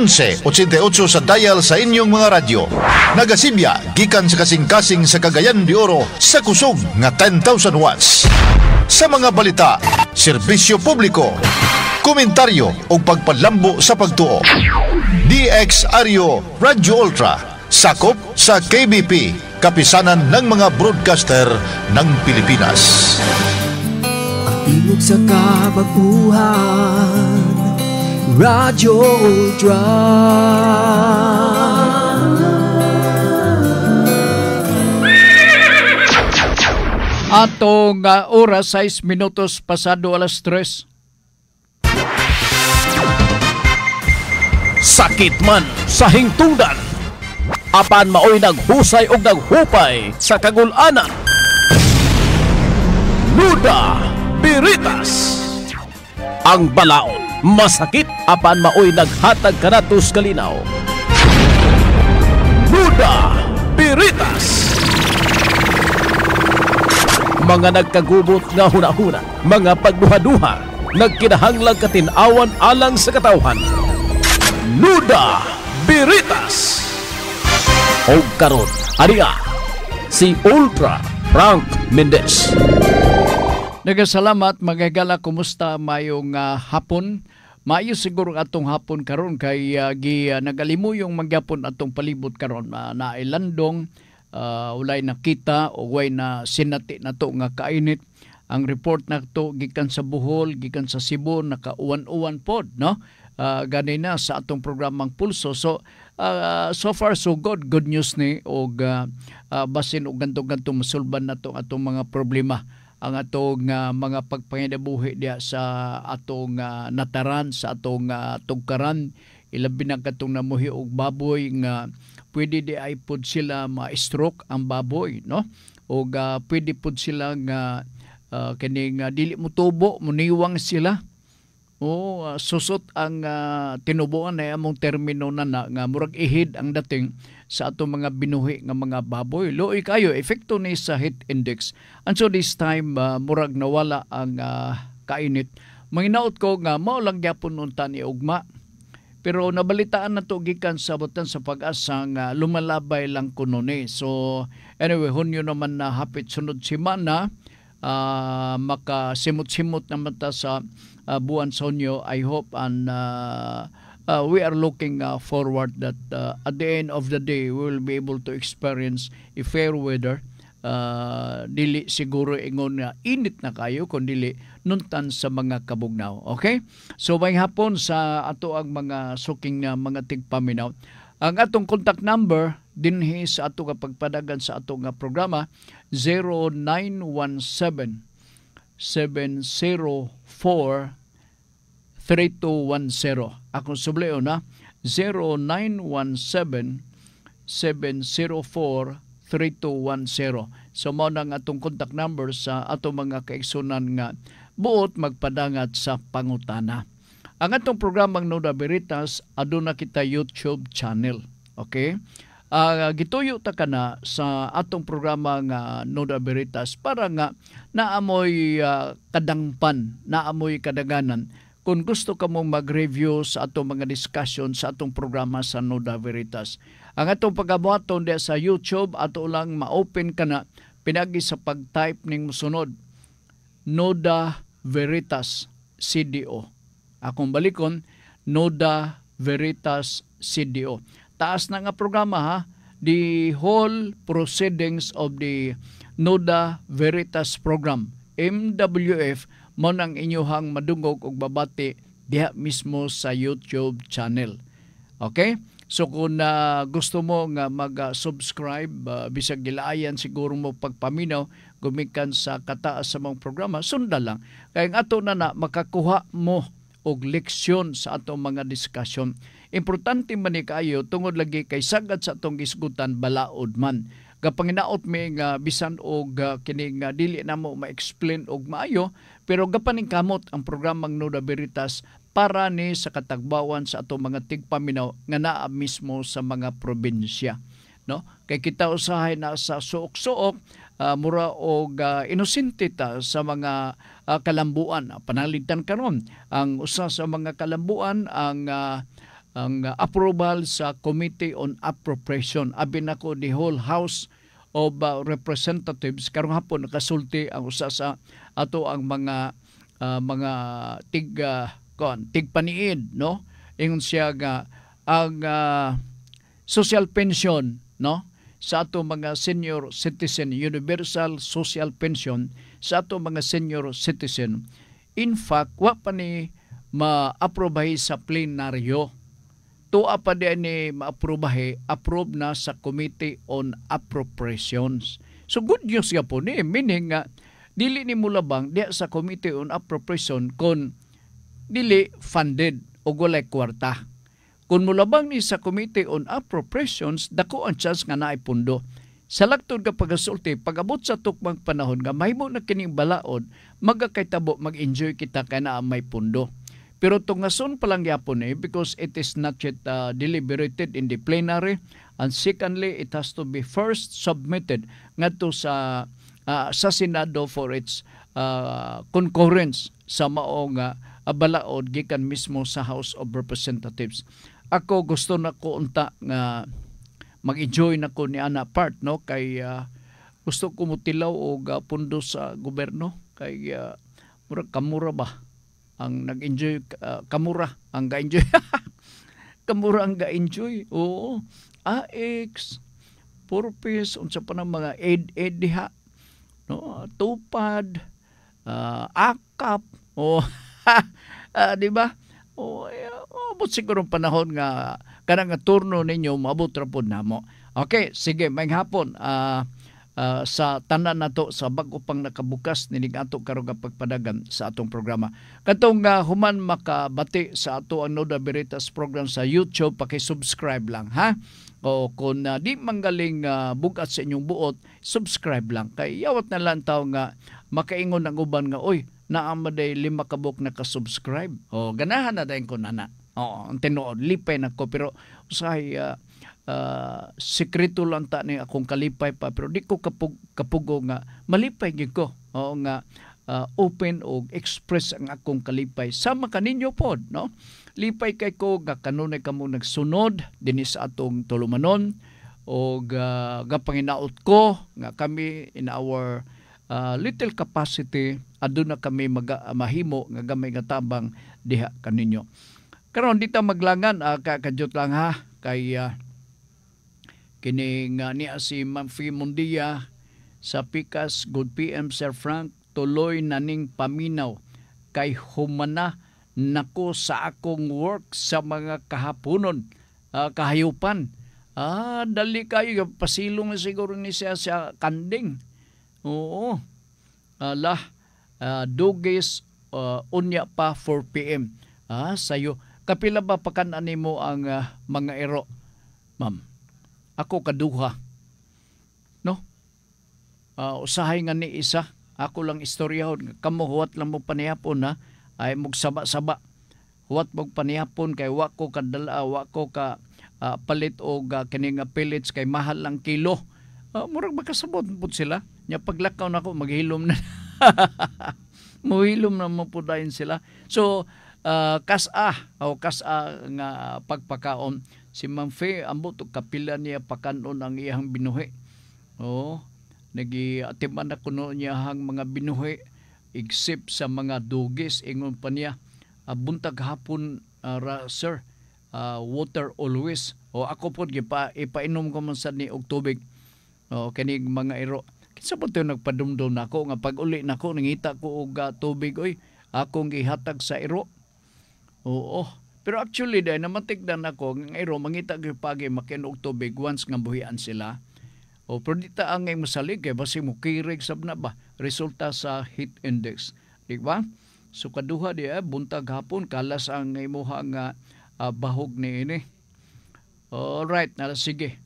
1188 sa dial sa inyong mga radyo. Nagasibya gikan sa kasing-kasing sa Cagayan de Oro sa kusog nga 10,000 watts. Sa mga balita, serbisyo publiko, komentaryo o pagpalambo sa pagtuo. DXRyo Radio Ultra, sakop sa KBP, kapisanan ng mga broadcaster ng Pilipinas. Tingog sa kabaguhan, Radio Ultra. Atong oras 6 minutos pasado alas 3. Sakit man sa hingtungdan, apan maoy naghusay og naghupay sa kagul-anan. Luda Biritas, ang balaod masakit apan maoy naghatag kanatos kalinaw. Luda Biritas, mga nagkagubot nga hunahuna, mga pagduha-duha, nagkinahanglang katinawan alang sa katawhan. Luda Biritas. O karon, ariya si Ultra Frank Mendez. Nagasalamat, magagala, kumusta mayong hapon? Maayo siguro atong hapon karon kay nagalimuyong magyapon atong palibot karon. Nailandong, ulay nakita o way na sinati na to nga kainit. Ang report na to gikan sa Bohol, gikan sa Cebu, nakauwan-uwan pod, no? Gani na sa atong programang Pulso. So far so good. Good news ni og basin og ganto-ganto masulban na to atong mga problema. Ang atong mga pagpangidabuhi diya sa atong nataran, sa atong tugkaran, ilabi na katong namuhi og baboy nga pwede di ay pod sila ma-stroke ang baboy, no? O pwede pod sila nga kining dili mo tubo, muniwang sila. Susot ang tinubuan na among termino na nga murag ihid ang dating sa atong mga binuhi nga mga baboy. Luoy kayo, epekto ni sa heat index. And so this time, murag nawala ang kainit. Manginaot ko nga, mao lang gyapon unta ni ugma. Pero nabalitaan na to gikan sa butan sa pag-asa nga lumalabay lang kuno ni. So anyway, Hunyo naman na hapit sunod simana, makasimot-simot naman ta sa buwan sa Hunyo. I hope and we are looking forward that at the end of the day we will be able to experience a fair weather. Dili siguro ingon nga init na kayo kundi nuntan sa mga kabugnaw. Okay? So may hapon sa ato ang mga suking na mga tigpaminaw. Ang atong contact number dinhi sa ato pagpadagan sa ato nga programa 0917 704 3210. Akong subleo na 0917-704-3210. So mao nang atong contact number sa atong mga kaigsunan nga buot magpadangat sa pangutana. Ang atong programang Nuda Biritas aduna kita YouTube channel. Okay? Gituyo ta kana sa atong programa nga Nuda Biritas para nga naamoy kadangpan, naamoy kadaganan. Kung gusto ka mong mag-review sa atong mga discussion sa atong programa sa Nuda Veritas. Ang atong pag-abuhaton diya sa YouTube, ato lang ma-open ka na pinagi sa pag-type ning musunod. Nuda Veritas CDO. Akong balikon, Nuda Veritas CDO. Taas na nga programa ha. The whole proceedings of the Nuda Veritas program, MWF, mo nang inyuhang madungog og babati diha mismo sa YouTube channel. Okay? So kung gusto mo nga mag-subscribe, bisag gilaayan siguro mo pagpaminaw, gumikan sa kataas sa mga programa, sunda lang. Kaya ato na makakuha mo og leksyon sa atong mga diskusyon. Importante man ni kayo tungod lagi kay sagad sa atong gisgutan balaod man. Gapanginaot may nga bisan og kini nga dili na mo ma-explain og maayo, pero gapaning kamot ang programang Nuda Biritas para ni sa katagbawan sa atong mga tigpaminaw nga naa mismo sa mga probinsya, no? Kay kita usahay na sa suok-suok, mura og inosente ta sa mga kalambuan. Panaligtan karon ang usa sa mga kalambuan ang ang approval sa Committee on Appropriation. Abi nako the whole House of Representatives karong hapon nakasulti ang usa sa ato ang mga tigpaniid, no? Ingon siya nga ang social pension, no, sa ato mga senior citizen, universal social pension sa ato mga senior citizen, in fact wa pa ni ma-aprobahi sa plenaryo. Tuwa pa din ni ma-aprobahi, approve na sa Committee on Appropriations. So good news nga po ni, meaning nga dili ni mulabang diya sa Committee on Appropriation kung dili funded o walay kwarta. Kung mulabang ni sa Committee on Appropriations, dako ang chance nga naay pundo. Sa lagtod ka pagasulti, pag-abot sa tukmang panahon nga mahimo na kining balaod, magakaitabo, mag-enjoy kita kay na may pundo. Pero tungason pa lang yapon because it is not yet deliberated in the plenary, and secondly, it has to be first submitted ngadto sa Senado for its concurrence sa maong balaod gikan mismo sa House of Representatives. Ako gusto na ko unta nga mag-enjoy na ko ni ana part, no, kay gusto ko mutilaw og pundo sa gobyerno kay mura kamura ba ang nag-enjoy, kamura ang ga-enjoy. Kamura ang ga-enjoy. Oo. AX, purpose, unsa pa ng mga diha, no, tupad, akap, di ba? Abot siguro panahon nga kanang nga turno ninyo maabot ra pud namo. Okay, sige, may hapon sa tanan nato sa bag-o pang nakabukas nining ato karong pagpadagan sa atong programa. Katong human makabati sa ato ang Noda Veritas program sa YouTube, paki-subscribe lang, ha? O kung di manggaling bugat sa inyong buot, subscribe lang. Kay yawat na lang tao nga makaingon ang uban nga, oy, naamaday 5 kabuk naka-subscribe. O ganahan na dayon ko nana. O ang tinuod, lipay na ko, pero usahay sekreto lang ta ni akong kalipay pa, pero di ko kapugo nga malipay gyud ko. O nga open o express ang akong kalipay sama kaninyo pod, no? Lipay kay ko nga kanunay kamo nagsunod dinhi sa atong tulumanon o gapanginaot ko nga kami in our little capacity aduna kami mahimo nga gamay nga tabang diha kaninyo. Karon di ta maglangan kadyot lang ha kay kining niya si Ma'am Fee Mundia sa Pikas. Good PM Sir Frank, tuloy na ning paminaw kay humana nako sa akong work sa mga kahaponon, kahayupan. Dali kayo pasilong siguro ni siya sa kanding. Oo. Dugis unya pa 4 PM. Sayo kapila ba pakan mo ang mga ero, ma'am? Ako kaduha. No? Usahay nga ni isa. Ako lang istoryahon. Kamo huwat lang mo panihapon na ay mugsaba-saba. Huwat mo panihapon kay wako kadala, wako ka palit o kining pellets kay mahal lang kilo. Murag makasabot po sila. Nya paglakaw na ako, maghilom na. Muhilom na mo po dahin sila. So, kasa nga pagpakaon. Si Ma'am Fee, ambot o kapila niya pakanon ang iyang binuhi. Nag-atiman na kuno niya ang mga binuhi, except sa mga dugis. Ingon pa niya, buntag hapon, sir, water always. Ako po, ipainom ko man sa ni og tubig. Kanig mga iro. Kinsa po ito nagpadumdum na ako, nga pag-uli na ako, nangita ko og tubig, akong ihatag sa iro. Oo. Pero actually, dahil namatigdan ako, ng iro, mangita ko pagi makinog tubig once nga buhian sila. Pero di ta ang ngay masalig, kaya basi mo kirig sab na ba? Resulta sa heat index. Di ba? So kaduha di buntag hapon, kalas ang ngay moha nga bahog ni ini. Alright, sige.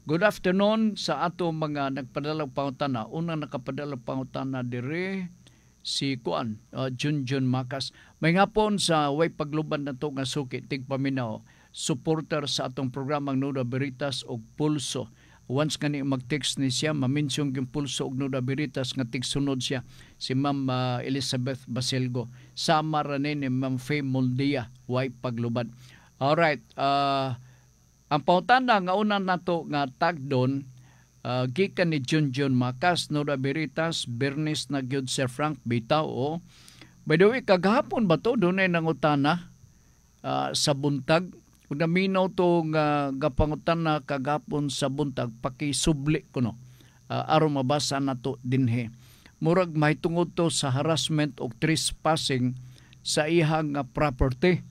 Good afternoon sa ato mga nagpadalang pangutana. Unang nakapadalang pangutana dire si Kuan, Junjun Makas. May ngapon sa way pagluban na to nga suki, tigpaminaw, supporter sa atong programang Noda Veritas og Pulso. Once kani mag-text ni siya, mamensyong yung Pulso og Noda Veritas nga tigsunod siya, si Ma'am Elizabeth Baselgo. Sama ra ni Ma'am Fee Mundia, way pagluban. Alright. Ang pangutana nga una nato nga tagdon gikan ni Junjun Macas, Nora Veritas, Bernice na gyud Sir Frank bitaw. By the way, kagahapon ba to dunay nangutana sa buntag? Kung naminaw to nga gapangutana kagahapon sa buntag, pakisubli ko no. Aron mabasa nato dinhi. Murag mahitungod to sa harassment o trespassing sa ihang property.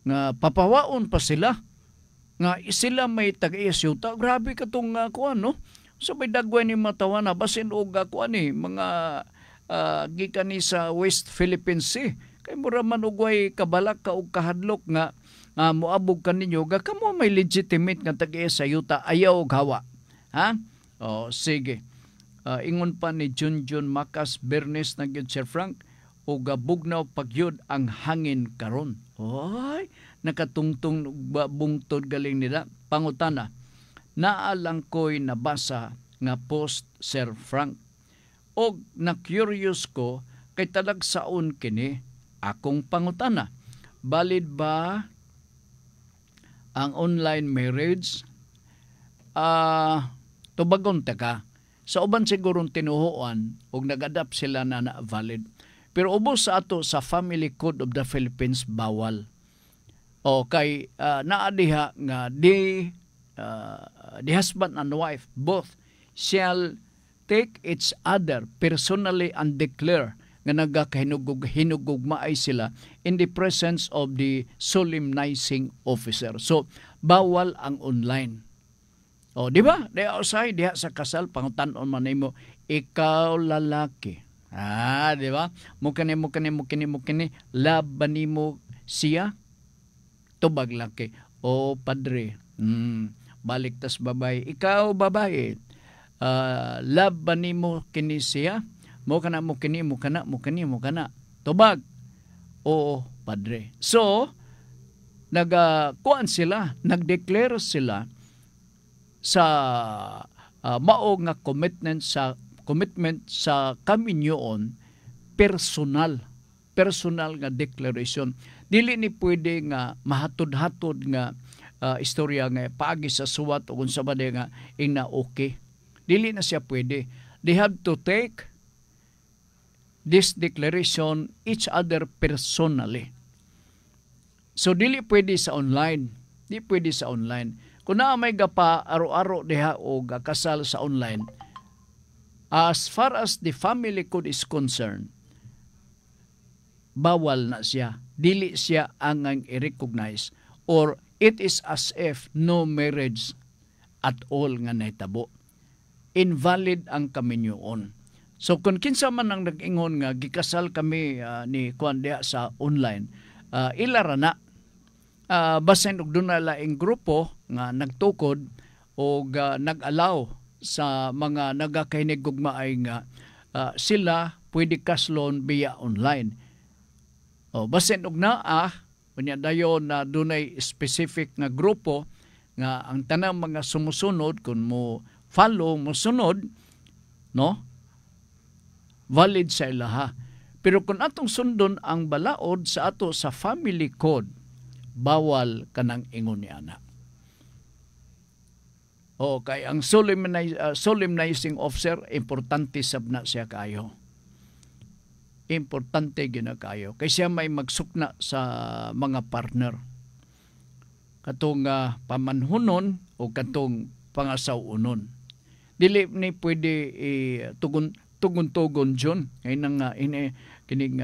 Nga papawaon pa sila. Nga sila may tag-isyuta. Grabe ka itong kuan, no? So may dagway ni matawa na. Basin o kuan eh, mga gikan ni sa West Philippine Sea. Kay mura man ugway kabalak ka o kahadlok nga muabog ka ninyo. Kamo may legitimate nga tag-isyuta. Ayaw o gawa. Ha? O, sige. Ingon pa ni Junjun Macas, Bernice na gyud Sir Frank, o gabugnaw pagyud ang hangin karon. Oy, nakatungtong bungtod galing nila. Pangutana, naalang ko'y nabasa nga post Sir Frank. Og na-curious ko kay talagsaon kini akong pangutana. Valid ba ang online marriage? Tubagon ta ka. Sa uban sigurong tinuhuan og nag-adapt sila na valid. Pero ubos sa ato sa Family Code of the Philippines bawal. O kay naadiha nga the husband and wife both shall take each other personally and declare nga nagakahinugugma ay sila in the presence of the solemnizing officer. So bawal ang online. O, di ba? Diha sa kasal, pangutan-on man nimo, ikaw lalaki. Di ba? Mukani, laban nimo siya, tubag laki. O, padre, balik tas babae. Ikaw, babae, laban nimo kini siya, mukana. Tubag. O, padre. So, nagkuan sila, nagdeclare sila, sa mao nga commitment sa kaminyoon personal nga declaration. Dili ni pwede nga mahatod-hatod nga istorya nga paagi sa suwat o kung sa bade nga ina okay. Dili na siya pwede. They have to take this declaration each other personally. So dili pwede sa online. Di pwede sa online. Kung na may gapa aro-aro diha o kasal sa online, as far as the family code is concerned, bawal na siya. Dili siya ang i-recognize or it is as if no marriage at all nga nahitabo. Invalid ang kaminyoon. So kung kinsa man ang nag-ingon nga gikasal kami ni kuan diha sa online, ilara na. Basin og doon na laing grupo nga nagtukod o nag-allow sa mga nagakahinigugmaay nga sila pwede kaslon via online. O basin og naa unya dayon na dunay specific nga grupo nga ang tanang mga sumusunod kun mo follow mo sunod no valid sa ilaha. Pero kung atong sundon ang balaod sa ato sa family code, bawal kanang ingon ni ana. O kay ang solemnizing officer importante sab na siya kayo. Importante gyud na kayo kay siya may magsukna sa mga partner. Katong pamanhunon o katong pangasawunon. Dili ni pwede tugon-tugon John. Ngay nang kining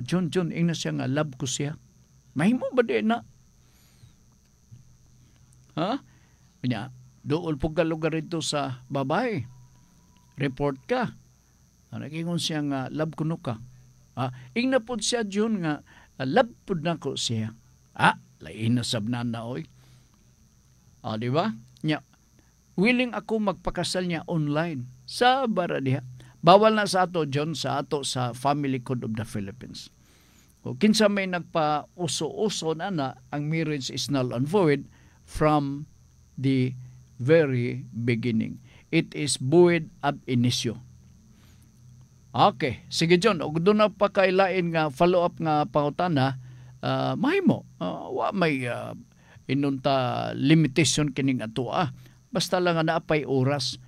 John ina siya nga love ko siya. Mahimo ba di na? Ha? Kanya, dool po ka lugar ito sa babae. Report ka. Nagingon siya nga, love ko no ka. Ingna po siya John nga, love po na ko siya. Lain na sabnan na oy. Di ba? Nya, willing ako magpakasal niya online. Sa baradiha. Bawal na sa ato, John, sa ato sa Family Code of the Philippines. O kinsa may nagpa-uso-uso na ang marriage is null and void from the very beginning. It is void ab initio. Okay, sige John, og doon na pa kailain nga follow-up nga pangutana, mahimo. Wa may inunta limitation kining atoa. Basta lang nga naapay oras.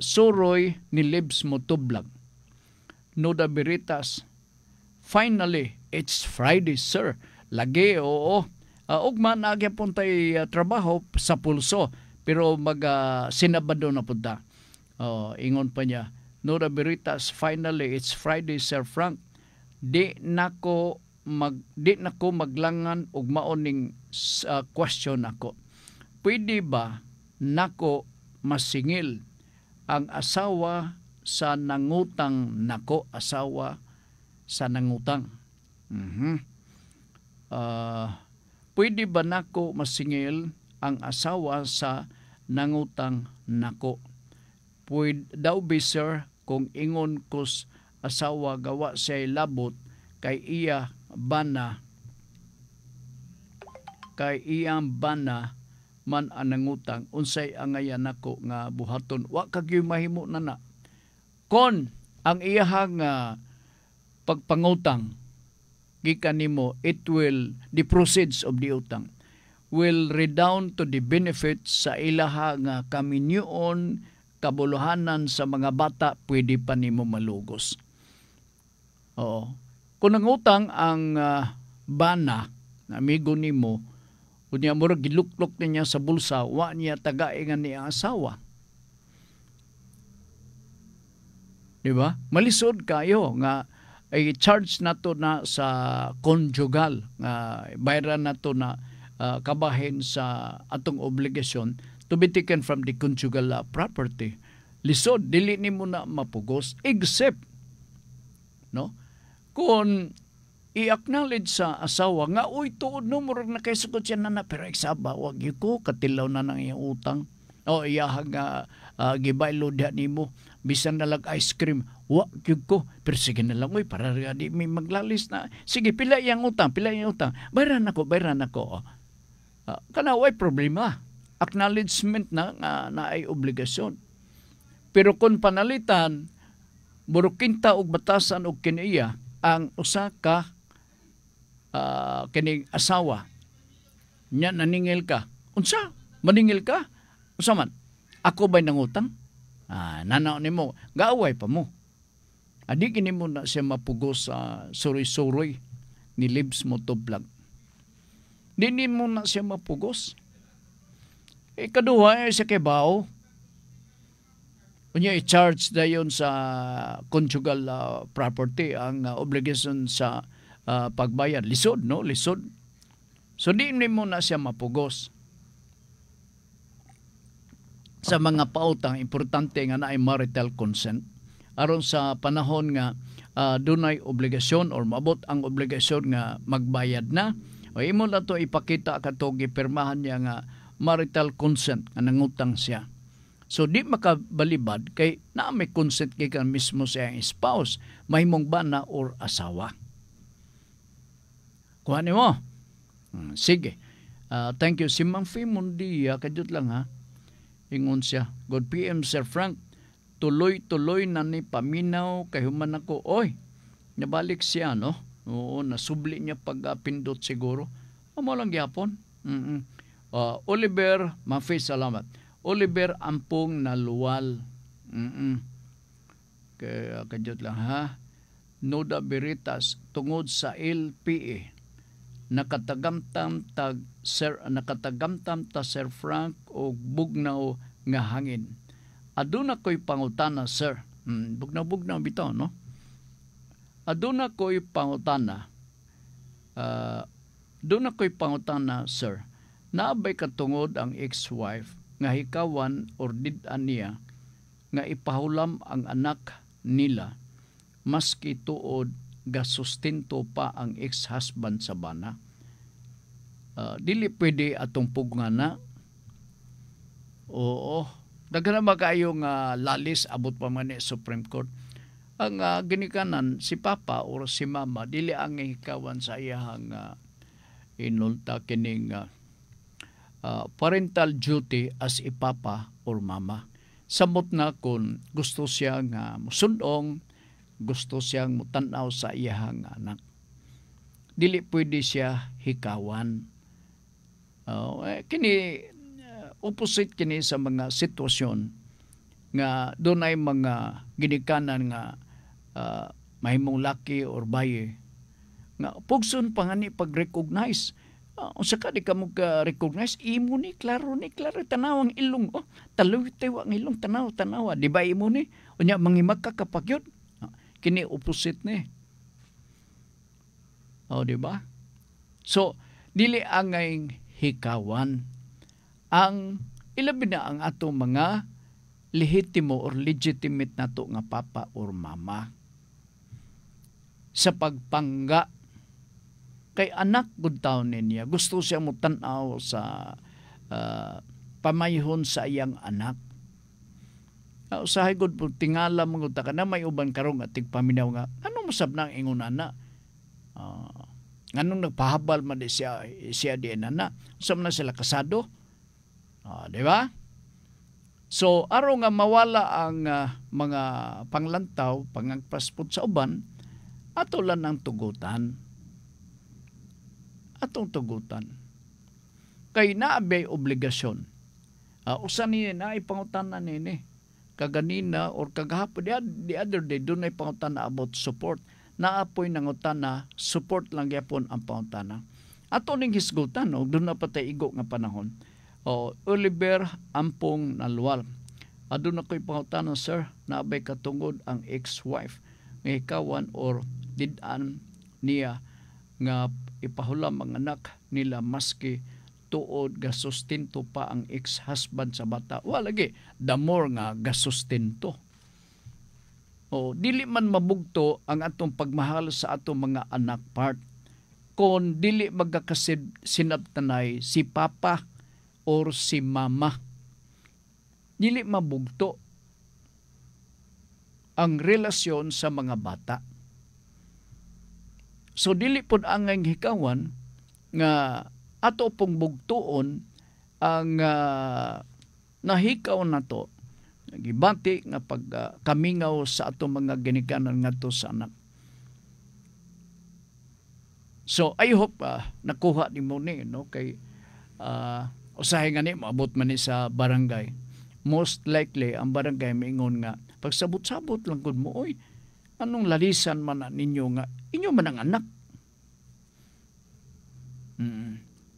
Suroy ni Libs mo tublag. Noda Veritas, finally, it's Friday, sir. Lagi, oo. Ugma na agyapon tay trabaho sa pulso. Pero sinabado na punta. Ingon pa niya, Noda Veritas, finally, it's Friday, Sir Frank. Di nako maglangan og maoning question ako. Pwede ba nako masingil ang asawa sa nangutang nako, asawa sa nangutang? Pwede ba nako masingil ang asawa sa nangutang nako? Pwede daw be, sir, kung ingon kos asawa gawa siya labot kay iya bana man anangutang unsay angayan nako nga buhaton wa kagyoy mahimo na. Kon ang iyahang pagpangutang gikan nimo, the proceeds of the utang will redound to the benefits sa ilaha nga kaminyoon, kabuluhanan sa mga bata, pwede pa nimo malugos. Oo. Kung nangutang ang bana na amigo nimo, unya mo giluklok niya sa bulsa, wa niya tagaingan niya ang asawa. Diba? Malisod kayo nga ay charge nato na sa conjugal, nga bayaran nato na kabahin sa atong obligasyon to be taken from the conjugal property. Lisod, dili nimo na mapugos except kung i-acknowledge sa asawa nga uy tuod no murag na kay sugod siya na pero eksaba wag gyud ko katilaw na nang iyang utang o iyahang gibaylo diha nimo bisan na lag ice cream wag gyud ko pero sige na lang uy para di may maglalis na sige pila iyang utang bayaran nako kana way problema, acknowledgement na ay obligasyon. Pero kung panalitan burukinta og batasan og kiniya ang usa ka kining asawa nya naningil ka. Unsa? Maningil ka? Unsa man? Ako ba'y nangutang? Nanaw nimo, gaaway pa mo. Adi kini mo na siya mapugos sa suroy-suroy ni Libs mo tublag. Dini mo na siya mapugos. Ikaduha siya kay bao. Unya i-charge dayon sa conjugal property ang obligation sa pagbayad. Lisod, no? Lisod. So, di mo na siya mapugos. Sa mga pautang, importante nga na ay marital consent. Aron sa panahon nga dunay obligasyon or maabot ang obligasyon nga magbayad na, o imo na to ipakita kato gipirmahan niya nga marital consent nga nangutang siya. So di makabalibad kay na may consent kay kan mismo sa iyang spouse, mahimong bana or asawa. Kuha mo. Sige. Thank you. Si Mang Fimundi, kadot lang ha. Ingon siya. Good PM, Sir Frank. Tuloy-tuloy na ni paminaw kay human ako. Oy, nabalik siya, no? Oo, nasubli niya pag-pindot siguro. Amo lang gyapon. Oliver, Mafi, salamat. Oliver Ampong Naluwal. Kadot lang ha. Noda Veritas tungod sa LPA. Nakatagamtam ta Sir Frank og bugnaw nga hangin. Aduna ko'y pangutana, sir. Bugnaw bitaw, no? Aduna ko'y pangutana. Aduna ko'y pangutana, sir. Naabay katungod ang ex-wife nga hikawan or did-an niya nga ipahulam ang anak nila maski tuod gasustento pa ang ex-husband sa bana. Dili pwede atong pugngana. Oo. Daghan na magayong lalis abot pa man ni Supreme Court. Ang ginikanan si Papa or si Mama dili ang hikawan sa iyang inulta kining parental duty as a Papa or Mama. Samot na kung gusto siya nga musundong, gusto siyang mutanaw sa iyang anak. dili pwede siya hikawan. Kini opposite kini sa mga sitwasyon nga doon ay mga ginikanan nga mahimong laki or baye nga pugson pa nga ni pag-recognize. Unsa ka di ka mo ka-recognize, imo ni klaro tanaw ang ilong. Taloy tayo ang ilong, tanaw. Di ba imo ni? Unya, mangimag ka kapag yun. Kini opposite ni. Di ba? So, dili angay hikawan. Ang ilabi na ang atong mga lehitimo or legitimate nato nga papa or mama. Sa pagpangga kay anak gud taon niya, gusto siya mo tan-aw sa pamayhon sa iyang anak. Usahay gud po tingala mga ta na may uban karong at tigpaminaw nga anong masab na ang ingon ana. Nganong nagpahabal man siya di ana. Usab na sila kasado. Di ba? So araw nga mawala ang mga panglantaw, pangagpaspod sa uban, ato lang ang tugutan. Atong tugutan. Kay naabay obligasyon. Usa niya na ipangutanan nini. Kaganina or kagahapon, the other day, doon ay pangutana about support. Naapoy nangutana, support lang yapon ang pangutana. Ato ning hisgutan, doon na patay igo nga panahon. Oliver Ampong Nalwal. Doon ako'y pangutana, sir, naabay katungod ang ex-wife nga ikawan or didan niya nga ipahulam ang anak nila maski tuod gasustinto pa ang ex-husband sa bata. Lagi, the more nga gasustinto. Dili man mabugto ang atong pagmahal sa atong mga anak part. Kung dili magkakasinabtanay si papa or si mama. Dili mabugto ang relasyon sa mga bata. So dili pod angay hikawan nga ato pong bugtuon ang nahikaw nato gibati nga pagkamingaw sa ato mga ginikanan ngadto sa anak. So I hope nakuha nimo ni kay usahay nga ni maabot man ni sa barangay. Most likely ang barangay miingon nga pagsabot-sabot lang gud mo anong lalisan man ninyo nga inyo man ang anak.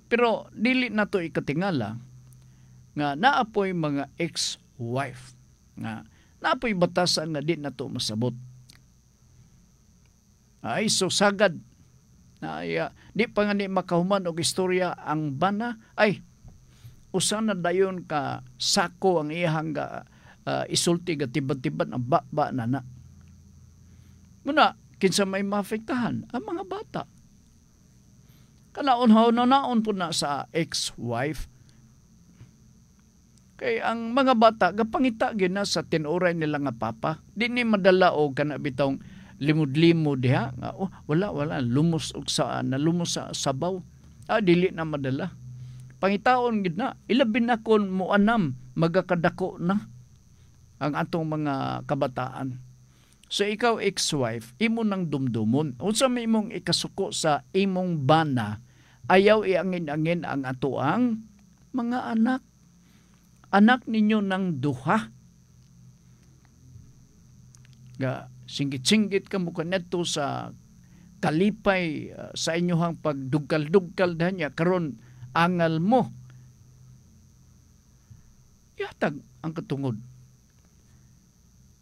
Pero dili na to ikatingala nga naapoy mga ex-wife nga naapoy batasan nga di na to masabot. So sagad na di pa nga ni makahuman og istorya ang bana usa na dayon ka sako ang iyang isulti ga tibad-tibad ang ba na. Muna, kinsa may maafektahan ang mga bata. Kanaon po na sa ex-wife. Kay ang mga bata, gapangita gina sa tinuray nila nga papa. Di ni madala o kana bitong limod-limod diha. Wala, lumos sa sabaw. Dili na madala. Pangitaon gid na, ilabin na kon mo anam, magakadako na ang atong mga kabataan. So ikaw ex-wife, imo nang dumdumon. Unsa may imong ikasuko sa imong bana, ayaw iangin-angin ang atoang mga anak. Anak ninyo ng duha. Singgit-singgit ka mo kanadto sa kalipay sa inyohang pagdugkal-dugkal danya karon angal mo. Yatag ang katungod.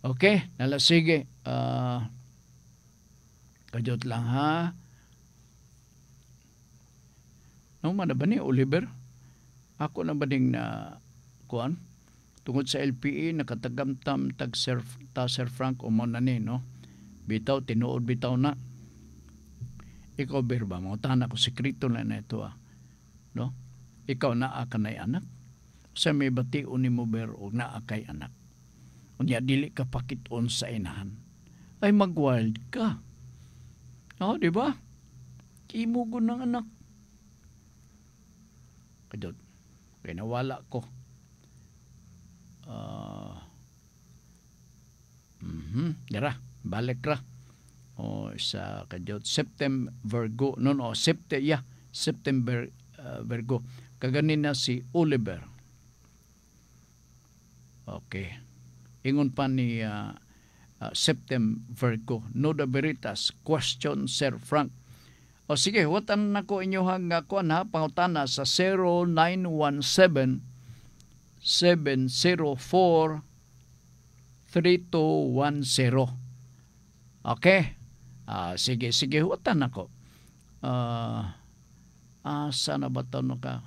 Okay, sige. Kajot lang ha. Man na ba ni Oliver? Ako na ba ding na kuan? Tungod sa LPE nakatagamtam tag Sir Frank o mo na ni, no? Bitaw, tinuod bitaw na. Ikaw berba, mga tanak ko sekreto na ito no? Ikaw naa ka na'y anak. Sa may bation ni mo ber o naa kay anak. Unya dili ka pakiton sa inahan. Ay mag-wild ka. Di ba? Imugo ng anak. Kadot. Kaya nawala ko. Dara, balik ra. O sa kadyot September Virgo. No, September Virgo. Kaganin na si Oliver. Okay. Ingon pa ni September Virgo. Noda Veritas. Question, Sir Frank. O sige, watan na ko inyohang kuan ha, pangutana sa 0917 704 3210. Okay. Sige, watan ako. Sana ba ito ka?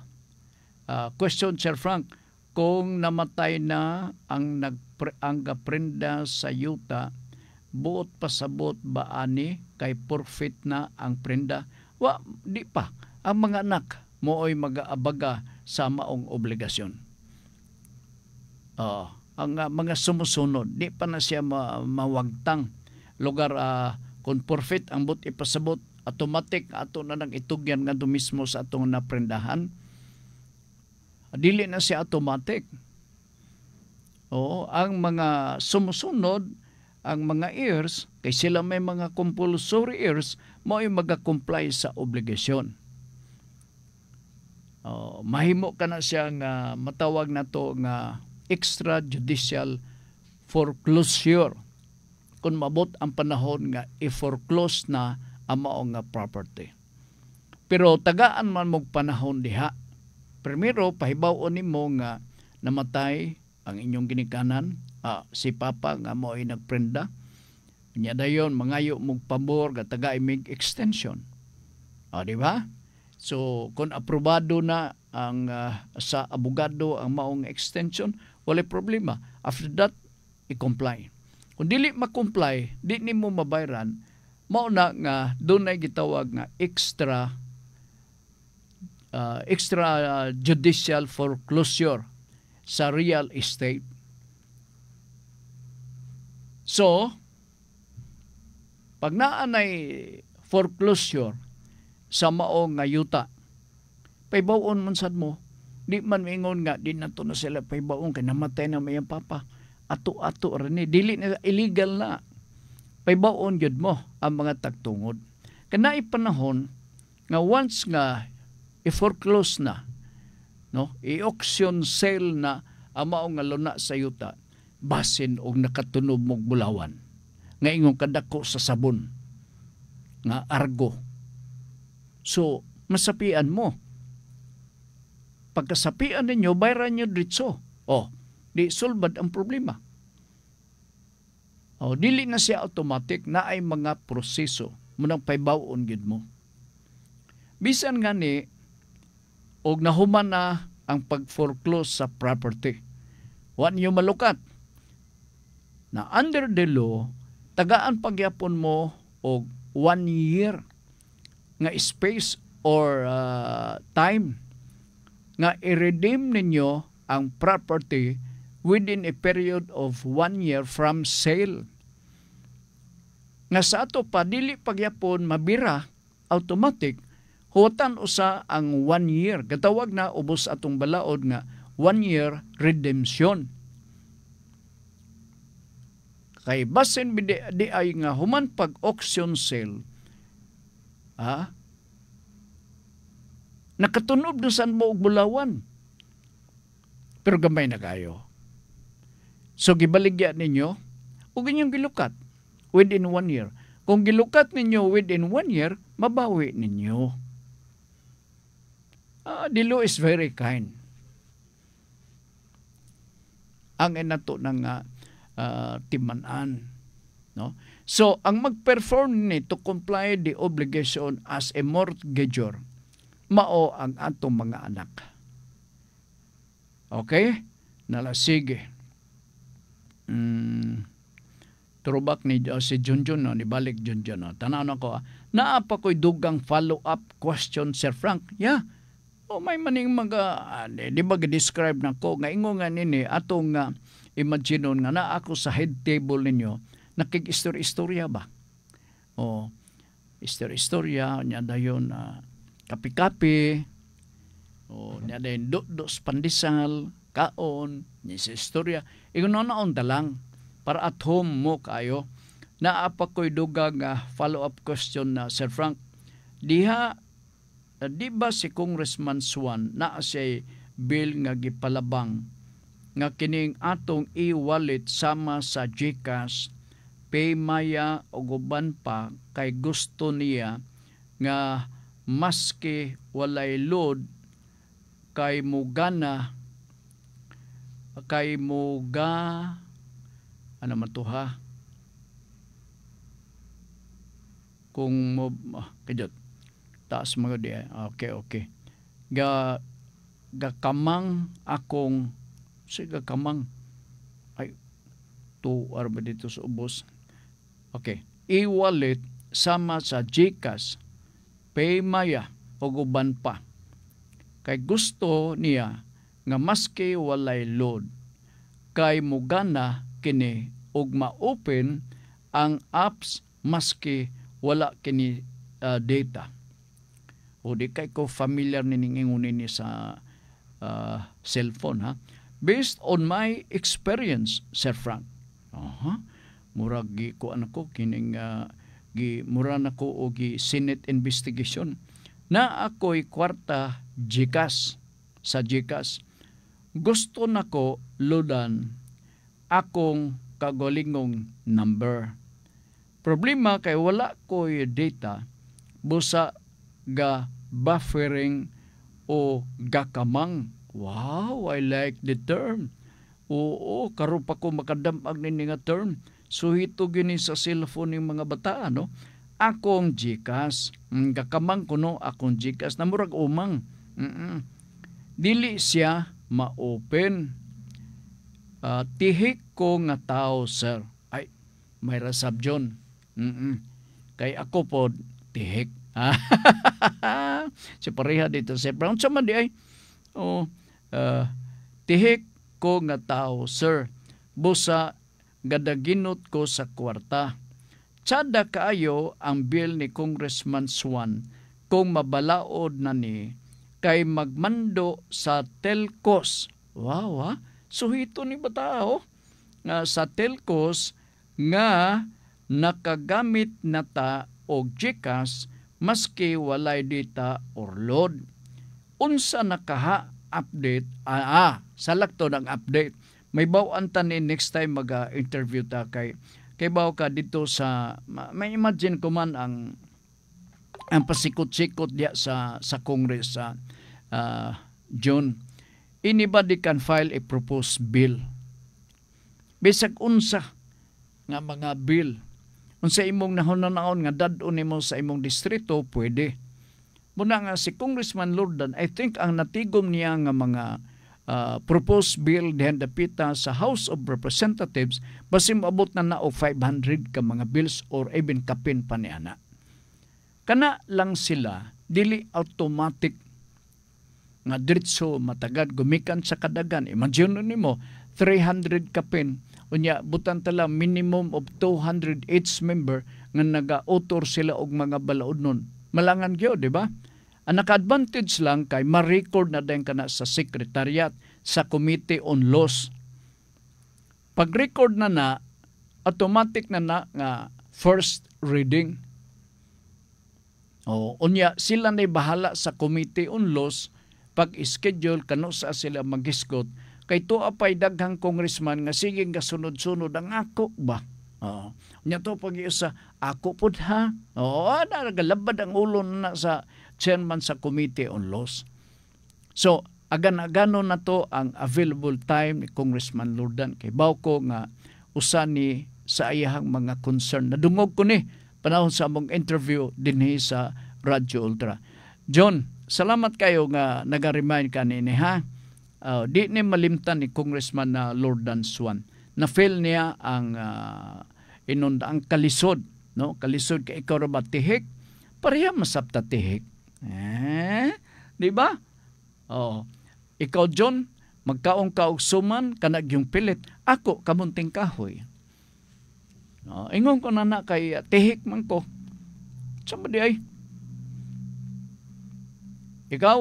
Question, Sir Frank. Kung namatay na ang kaprenda sa yuta, buot pasabot ba ani kay forfeit na ang prenda? Di pa. Ang mga anak mooy mag-aabaga sa maong obligasyon. Ang mga sumusunod, di pa na siya mawagtang lugar kung forfeit ang but ipasabot, automatic ato na nang itugyan nga mismo sa atong naprendahan. Dili na siya automatic. Ang mga sumusunod, ang mga heirs, kay sila may mga compulsory heirs, mo'y mag-comply sa obligasyon. Mahimo ka na siya nga matawag na to nga extrajudicial foreclosure. Kung mabot ang panahon nga i-foreclose na ang maong nga property. Pero tagaan man mong panahon diha. Primero, pahibaw nimo nga namatay ang inyong ginikanan, si Papa nga mo ay nagprenda. Nya dayon mangayo mong pabor nga taga mig extension. Di ba? So kung aprobado na ang sa abogado ang maong extension, wala problema. After that, i-comply. Kung dili ma-comply, di nimo mabayran, mao na nga dunay gitawag nga extrajudicial foreclosure sa real estate. So, pag naanay foreclosure sa maong nga yuta, paibawon man sad mo, di man mingon nga, di na to na sila paibawon, kay namatay na mayang papa, ato-ato rin dili na illegal na. Paibawon yun mo ang mga tagtungod. Kana ipanahon, nga once nga i-foreclose na, no, i-auction sale na ang maong nga luna sa yuta, basin og nakatunob mong bulawan nga ingong kadako sa sabon nga argo. So masapian mo, pagkasapian ninyo bayran nyo ditso, di sulbad ang problema. Dili na siya automatic, na ay mga proseso munang paibawon gid mo. Bisan nga ni og nahuman na ang pag-foreclose sa property, wa niyo malukat na under the law, tagaan pagyapon mo og 1 year nga space or time nga i-redeem ninyo ang property within a period of 1 year from sale. Nga sa ato pa, dili pagyapon mabira, automatic, huwatan usa ang 1 year. Katawag na ubos atong balaod nga 1 year redemption. Kay basin di ay nga human pag auction sale, nakatunob na saan mo og bulawan. Pero gamay na kayo. So gibaligya ninyo ug inyong gilukat within 1 year. Kung gilukat ninyo within 1 year, mabawi ninyo. The law is very kind. Ang inato ng timanan, no? So ang mag-perform ni to comply the obligation as a mortgagor, mao ang atong mga anak. Okay? Nalasige. Turubak ni si Junjun, no? Nibalik Junjun. No? Tanaw na ko, naapa ko'y dugang follow-up question, Sir Frank. Yeah. May maning di ba describe na ko, nga ingo nga nini, atong imaginon nga na ako sa head table ninyo, nakig-istorya ba? Istorya, niya dayon, kapi-kapi, niya dayon, dos pandesal, kaon, niya sa istorya. Ikaw na dalang para at home mo kayo. Naapa ko'y dugang follow-up question na, Sir Frank, di ba si Congressman Swan naa siya bill nga gipalabang nga kining atong e-wallet sama sa GCash, Paymaya o guban pa kay gusto niya nga maski walay load kay mugana ano man to ha kung mo kajot taas mga di okay gakamang akong gakamang ay tuwar ba dito sa ubos. Okay, e-wallet sama sa GCash, Paymaya o guban pa kay gusto niya nga maski walay load kay mugana kini og ma-open ang apps maski wala kini data. O di kay ko familiar nining ingon ni sa cellphone ha. Based on my experience, Sir Frank. Murag gi ko anako kining mura na ko og Senate investigation na ako'y kwarta GCash sa GCash. Gusto nako loadan akong kagolingong number. Problema kay wala ko'y data busa ga buffering o gakamang. Wow, I like the term. Oo, karon pa ko makadamag nini nga term. So hito gini sa cellphone ng mga bata, no? Akong GCash, gakamang kuno akong GCash na murag umang. Dili siya ma-open. Tihik ko nga tao, sir. Ay, may rasab John. Kay ako po tihik. Si pareha dito si Brown sa man di ay. Tihik ko nga tao, sir. Busa gadaginot ko sa kwarta. Tsada kaayo ang bill ni Congressman Swan kung mabalaod na ni kay magmando sa telcos. Wow, ha? So ito ni batao sa telcos nga nakagamit na ta og GCash maski walay data or load. Unsa nakaha update sa lakto ng update. May bawaan ta ni next time mag-interview ta kay baw ka dito sa may imagine ko man ang pasikot-sikot diya sa Congress sa June. Anybody can file a proposed bill. Bisag unsa nga mga bill. Unsa imong nahon-naon nga dad-on nimo sa imong distrito, pwede. Muna nga si Congressman Lordan, I think ang natigom niya nga mga proposed bill dihan dapita sa House of Representatives basim abot na o 500 ka mga bills or even kapin pa niana. Kana lang sila dili automatic nga diretso matagad gumikan sa kadagan. Imagine nimo 300 kapin unya butan tala minimum of 200 each member nga naga-author sila og mga balaod nun. Malangan gyud, di ba? Ang naka-advantage lang kay ma-record na din kana sa Secretariat sa Committee on Laws. Pag-record na automatic na nga first reading. Unya sila na bahala sa Committee on Laws pag-schedule kano sa sila mag-isgot kay tuwa pa'y daghang congressman nga sige nga sunod-sunod ang ako ba? Nya to pag-iusa ako pud ha. Nagalabad ang ulo na sa chairman sa Committee on Laws. So, agan-agano na to ang available time ni Congressman Lordan kay baw ko nga usa ni sa ayahang mga concern. Nadungog ko ni panahon sa among interview dinhi sa Radyo Ultra. John, salamat kayo nga naga-remind kanini ha. Di ni malimtan ni Congressman Lordan Swan. Na-fail niya ang ang kalisod, no? Kalisod kay ikaw ra ba tihik? Pareha masabta tihik. Di ba? Ikaw John, magkaong ka og suman kanag yung pilit. Ako kamunting kahoy. Ingon ko na kay tihik man ko. Sama di ay. Ikaw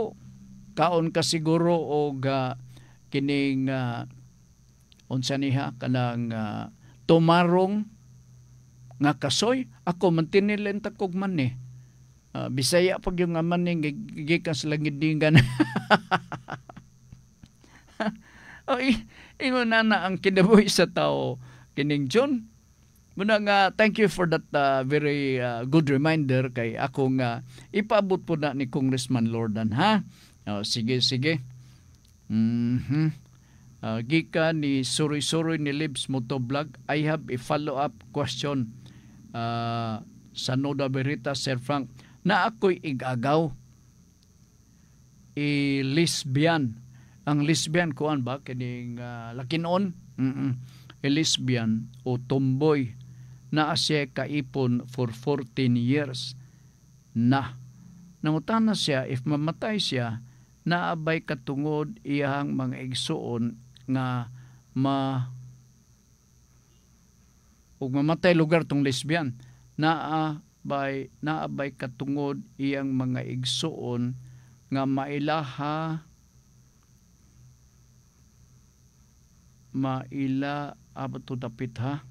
kaon ka siguro og kining unsa niha kanang tumarong nga kasoy ako mantinilin ta kog man ni. Bisaya pag yung man ni gikan sa langidingan. Ingon na ang kinabuhi sa tao kining John. Muna nga thank you for that very good reminder kay ako nga ipaabot po na ni Congressman Lordan ha. Sige. Gika ni Suroy ni Libs Motovlog, I have a follow-up question sa Noda Berita, Sir Frank, na ako'y igagaw lesbian. Ang lesbian kuan ba kining lakinon? Lesbian o tomboy na siya kaipon for 14 years na. Nangutana siya if mamatay siya naabay katungod iyang mga igsuon nga ug mamatay lugar tong lesbian naabay katungod iyang mga igsuon nga maila abot to dapit ha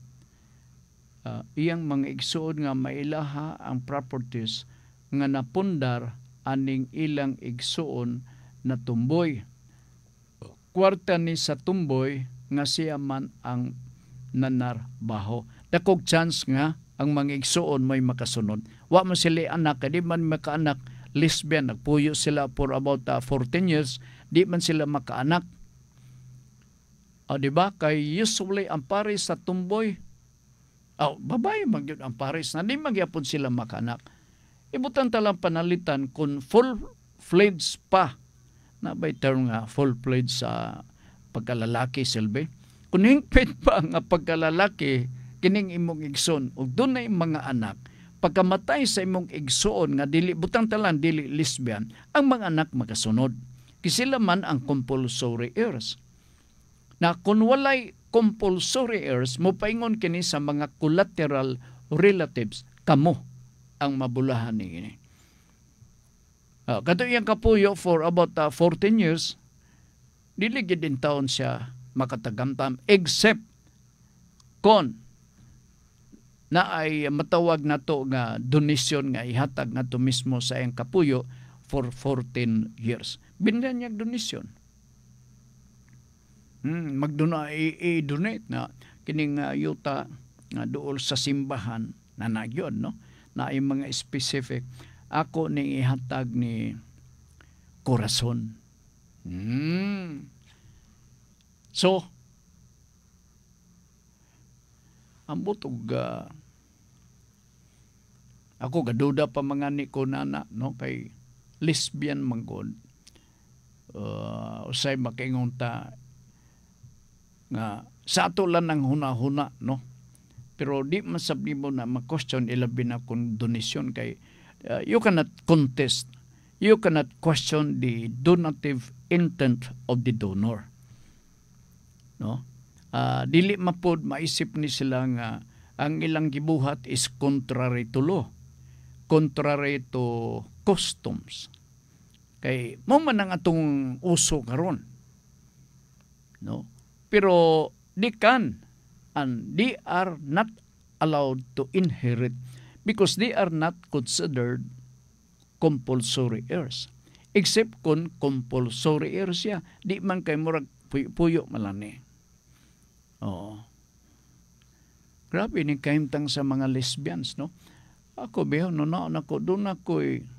iyang mga igsuon nga mailaha ang properties nga napundar aning ilang igsuon na tumboy. Kwarta ni sa tumboy nga siya man ang nanarbaho. Dakog chance nga ang mga igsuon mo'y makasunod. Wa man sila anak, di man makaanak, lesbian, nagpuyo sila for about 14 years, di man sila makaanak. Diba? Kay usually ang pares sa tumboy, babae magyud ang pares na di magyapon sila makaanak. Ibutan talang panalitan kung full-fledged pa, na by term nga full-fledged sa pagkalalaki silbi. Kung hingpit pa nga pagkalalaki, kining imong igsoon, ug doon na mga anak, pagkamatay sa imong igsoon nga dili, butang talang dili lesbian, ang mga anak makasunod. Kisila man ang compulsory heirs. Na kung walay compulsory heirs, mo paingon kini sa mga collateral relatives, kamo ang mabulahan ni. Kato iyang kapuyo for about 14 years, dili gid din taon siya makatagamtam except kon na ay matawag nato nga donation nga ihatag nato mismo sa iyang kapuyo for 14 years. Bindan niya donation. I-donate na kining yuta nga duol sa simbahan na nagyon, no? Na ay mga specific. Ako ning ihatag ni Corazon. So, ambot og ako gaduda pa mga ni ko nana, no? Kay lesbian man god. Usay makaingon ta nga sa ato lang ng huna-huna, no? Pero di man sabni mo na ma-question ilabi na kung donation kay you cannot contest, you cannot question the donative intent of the donor, no? Dili mapod maisip ni sila nga ang ilang gibuhat is contrary to law, contrary to customs. Kay mo man ang atong uso karon, no? Pero they can and they are not allowed to inherit because they are not considered compulsory heirs. Except kung compulsory heirs siya, di man kay murag puyo malani. Grabe ni kahimtang sa mga lesbians, no? Ako biho no na ako doon ako'y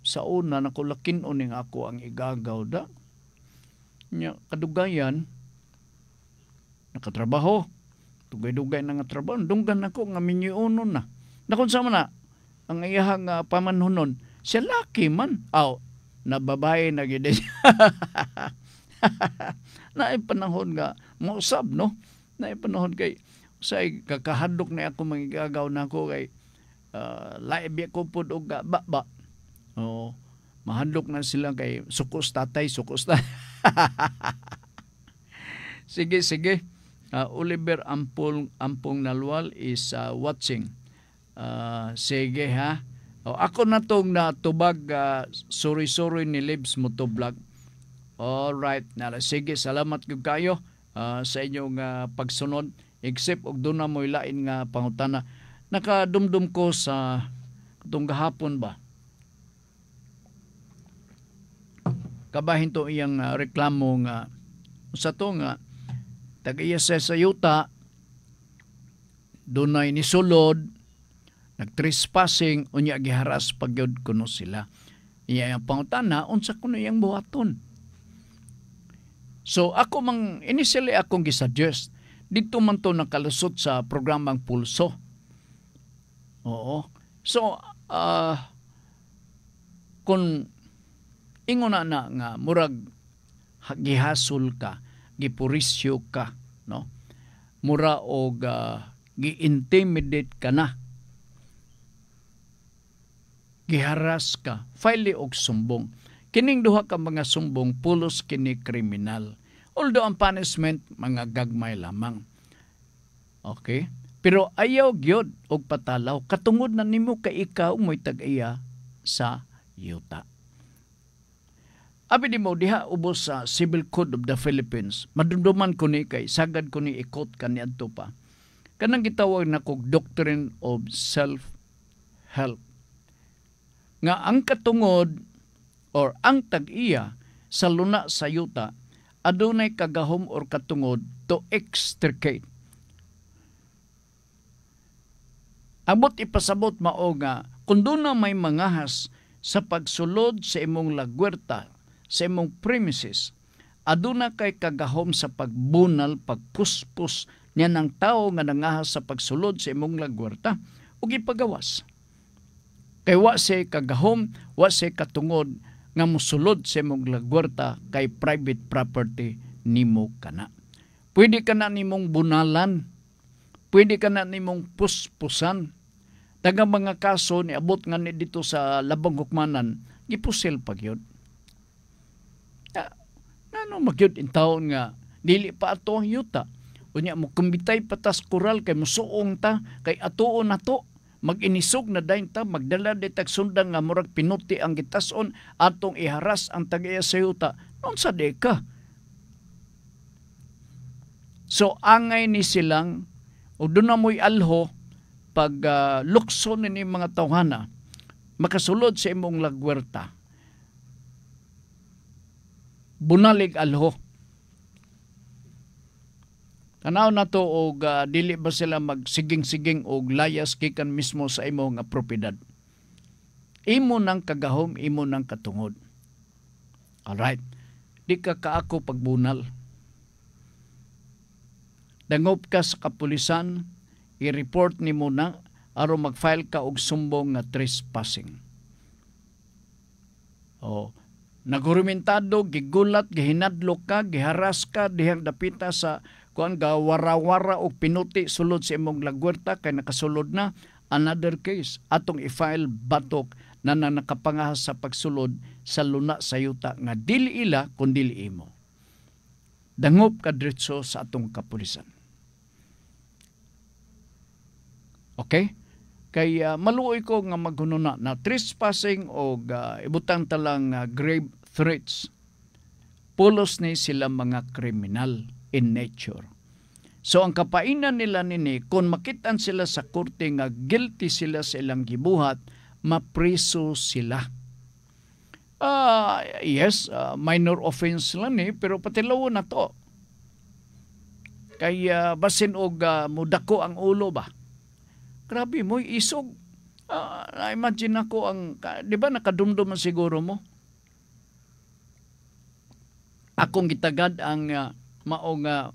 sa una nako lakin-on ning ako ang igagaw da. Nya kadugayan nakatrabaho. Dugay-dugay na nga trabaho. Dunggan ako nga minyuonon na. Nakon sa man na ang iyahang pamanhunon. Siya laki man. Na babae na gid. Naay panahon nga mausab, no? Naay panahon kay say kakahadlok na ako mangigagaw na ako kay laib ko pud og baba. Mahadlok na sila kay sukos tatay. Sige. Oliver Ampong Nalwal is watching. Sige ha. Ako na tong natubag sorry ni Libs Motovlog. Alright. Sige, salamat kayo sa inyong pagsunod. except og doon na mo'y lain nga pangutana. Nakadumdum ko sa itong gahapon ba, kabahin to iyang reklamo nga sa to nga tag-iya sa yuta dunay nisulod, nag-trespassing, unya giharas pagyod kuno sila. Iya ang pangutana, unsa kuno iyang buhaton. So ako initially akong gisuggest, dito man to nakalusot sa programang Pulso. Oo. So, kung ingon na nga murag gihasol ka, gipurisyo ka, no? Mura og gi-intimidate ka na. Giharas ka, file og sumbong. Kining duha ka mga sumbong pulos kini kriminal. Although ang punishment mga gagmay lamang. Okay? Pero ayaw gyud og patalaw katungod na nimo ka ikaw mo'y tag-iya sa yuta. Abi di mo diha ubos sa Civil Code of the Philippines. Madumduman ko ni kay sagad ko ni ikot kaniadto pa. Kanang gitawag na kog Doctrine of Self-Help. Nga ang katungod or ang tag-iya sa luna sa yuta adunay kagahom or katungod to extricate. Abot ipasabot mao nga kung doon na may mangahas sa pagsulod sa imong lagwerta, sa imong premises, aduna kay kagahom sa pagbunal, pagpuspos niya ng tao nga nangahas sa pagsulod sa imong lagwerta ug ipagawas. Kay wa say kagahom, wa say katungod nga mosulod sa imong lagwerta kay private property nimo kana. Pwede kana nimong bunalan, pwede kana nimong puspusan. Daghang mga kaso ni abot nga ni dito sa labang hukmanan, gipusil pagyud. Ano magyud in taon nga dili pa ato ang yuta. Unya mo kumbitay patas kural kay musuong ta kay atuon nato. Mag-inisog na dayon ta, magdala ditag sundang nga murag pinuti ang gitason atong iharas ang tag-iya sa yuta. Non sa deka. So angay ni silang o doon na mo'y alho pag lukso ni mga tawhana makasulod sa imong lagwerta. Bunalig alho. Tanaw na to og dili ba sila magsiging-siging og layas gikan mismo sa imo nga propiedad. Imo nang kagahom, imo nang katungod. Alright. Di ka kaako pagbunal. Dangop ka sa kapulisan, i-report ni mo na aron mag-file ka og sumbong nga trespassing. Nagurumentado, gigulat, gihinadlo ka, giharas ka, dihang dapita sa kuan gawara-wara o pinuti sulod sa imong lagwerta kay nakasulod na. Another case, atong i-file batok na nakapangahas sa pagsulod sa luna sa yuta nga dili ila kun dili imo. Dangop ka diretso sa atong kapulisan. Okay? Kay maluoy ko nga maghununa na trespassing o ibutang talang grave threats. Pulos ni sila mga kriminal in nature. So ang kapainan nila nini, kung makitan sila sa korte nga guilty sila sa ilang gibuhat, mapriso sila. Yes, minor offense lang pero patilaw na to. Kaya basin og mudako ang ulo ba? Grabe mo, isog. Na-imagine ako di ba nakadumdum na siguro mo? Akong gitagad ang maong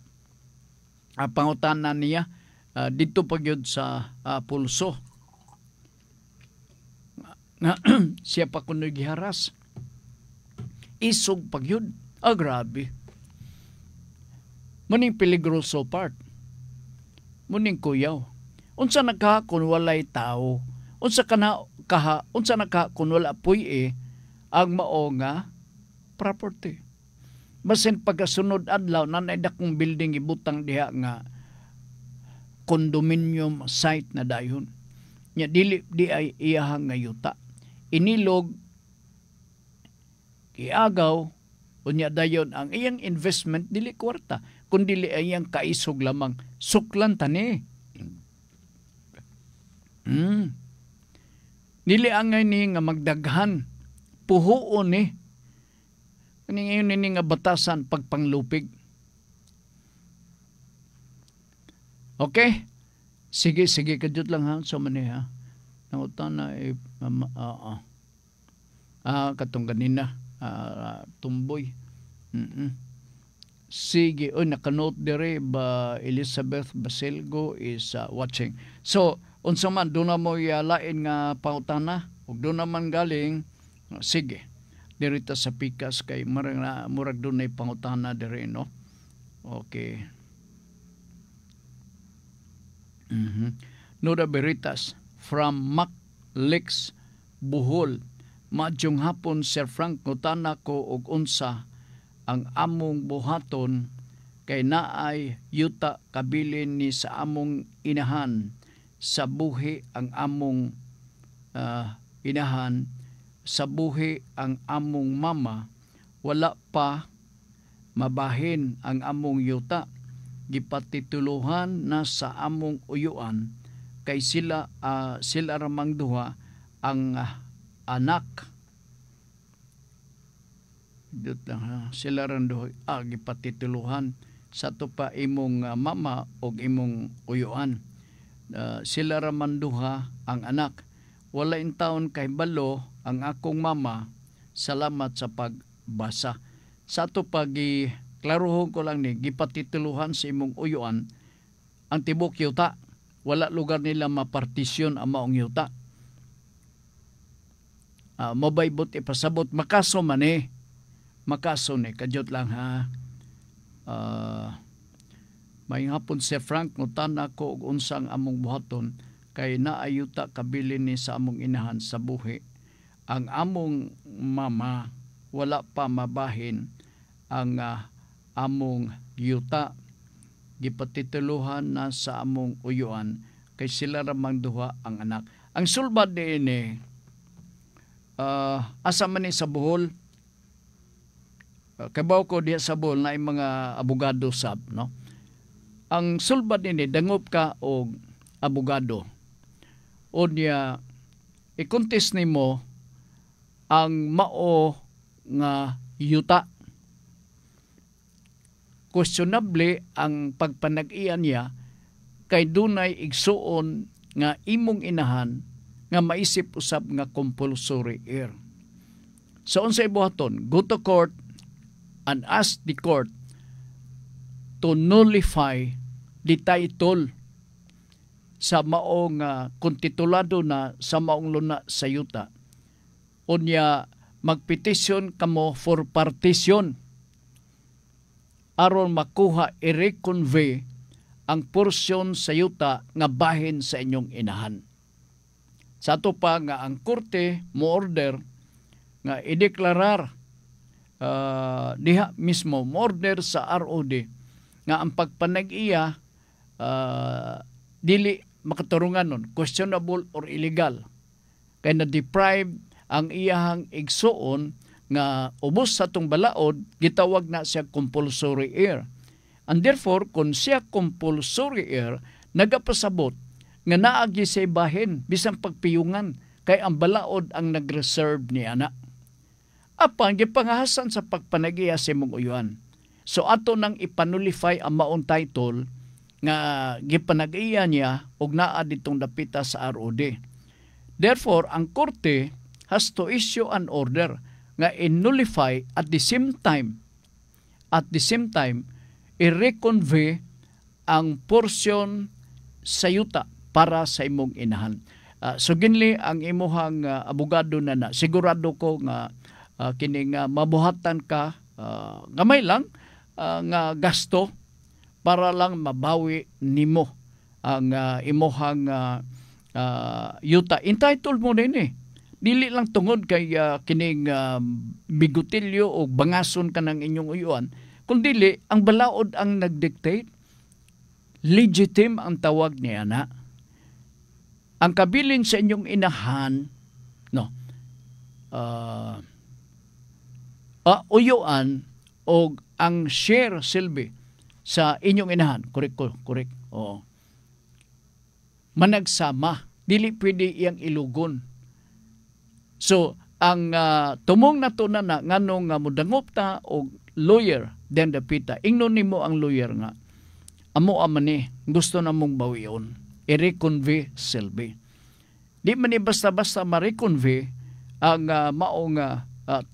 pangutanan niya dito pagyod sa Pulso. Siya pa kuno giharas. Isog pagyod. Grabe. Muning peligroso part. Muning kuyaw. Unsa nagka kun walay tao? Unsa nagka kun wala puy ang mao nga property. Basin pagasunod adlaw nanay dakong building ibutang diha nga condominium site na dayon. Nya dili di ay iyahang nga yuta. Inilog, iagaw, Unya dayon ang iyang investment dili kwarta, kundi iyang kaisog lamang. Suklan tani. Dili angay ni nga magdaghan. Puhuon ni. Kani ngayon ni nga batasan pagpanglupig. Okay? Sige, kadjut lang ha. So mani ha. Nangutan na katong ganina. Tumboy. Sige, nakanote dire ba Elizabeth Basilgo is watching. So, unsa man doon na mo lain nga pangutana, ug doon naman galing, sige. Dirita sa pikas kay murag doon na pangutana dire, no? Okay. Noda Beritas from Maclex, Bohol. Madyong hapon, Sir Frank, ngutana ko og unsa ang among buhaton kay naay yuta kabilin ni sa among inahan sa buhi ang among inahan sa buhi ang among mama, wala pa mabahin ang among yuta, gipatituluhan na sa among uyuan kay sila ramang duha ang anak. Dito lang ha. Sila rando gipatituluhan sa to pa imong mama o imong uyuan. Sila raman duha ang anak. Wala in taon kay balo ang akong mama. Salamat sa pagbasa. Sa to pa klaruhon ko lang ni gipatituluhan sa imong uyuan ang tibok yuta. Wala lugar nila mapartisyon ang maong yuta. Mabaybot ipasabot makaso man makaso ni kadyot lang ha. May hapon si Frank ngutan ako og unsang among buhaton kay naayuta kabilin ni sa among inahan sa buhi ang among mama, wala pa mabahin ang among yuta, gipatituluhan na sa among uyuan kay sila ramang duha ang anak. Ang sulbad ni asa man ni sa Bohol. Kabaw ko diya sa Bohol na yung mga abogado sab, no? Ang sulbad ni dangop ka og abogado. O niya i-contest nimo ang mao nga yuta. Questionable ang pagpanag-iyan niya kay dunay igsuon nga imong inahan nga maisip usab nga compulsory heir. So unsay buhaton? Go to court and ask the court to nullify the title sa maong kung titulado na sa maong luna sa yuta. Unya magpetisyon kamo for partition aron makuha i-reconvey ang porsyon sa yuta nga bahin sa inyong inahan. Sa ato pa nga ang korte mo order nga ideklarar diha mismo mo order sa ROD nga ang pagpanag-iya dili makaturungan nun, questionable or illegal. Kaya na-deprive ang iyahang igsuon nga ubos sa tong balaod, gitawag na siya compulsory heir. And therefore, kung siya compulsory heir, nagapasabot nga naagi sa bahin, bisang pagpiyungan, kay ang balaod ang nag-reserve ni anak. Apang gipangahasan sa pagpanag-iya sa imong uyuan. So ato nang ipanulify ang maong title nga gipanag-iya niya og naa ditong dapita sa ROD. Therefore, ang korte has to issue an order nga in-nullify at the same time i-reconvey ang portion sa yuta para sa imong inahan. So ginli ang imuhang abogado na sigurado ko nga kining mabuhatan ka gamay lang nga gasto para lang mabawi nimo ang imuhang yuta. Entitled mo din Dili lang tungod kay kining bigutilyo o bangason ka ng inyong uyuan, kundi ang balaod ang nagdictate. Legitim ang tawag niya na. Ang kabilin sa inyong inahan, uyuan, o ang share silbi sa inyong inahan. Correct. Oo. Managsama. Dili pwede iyang ilugon. So, ang tumong nato na nganong nga mudangop ta og lawyer then dapita. Ingnon nimo ang lawyer nga amo amani gusto na mong bawion. I-reconvey silbi. Di man ni basta-basta ma-reconvey ang maong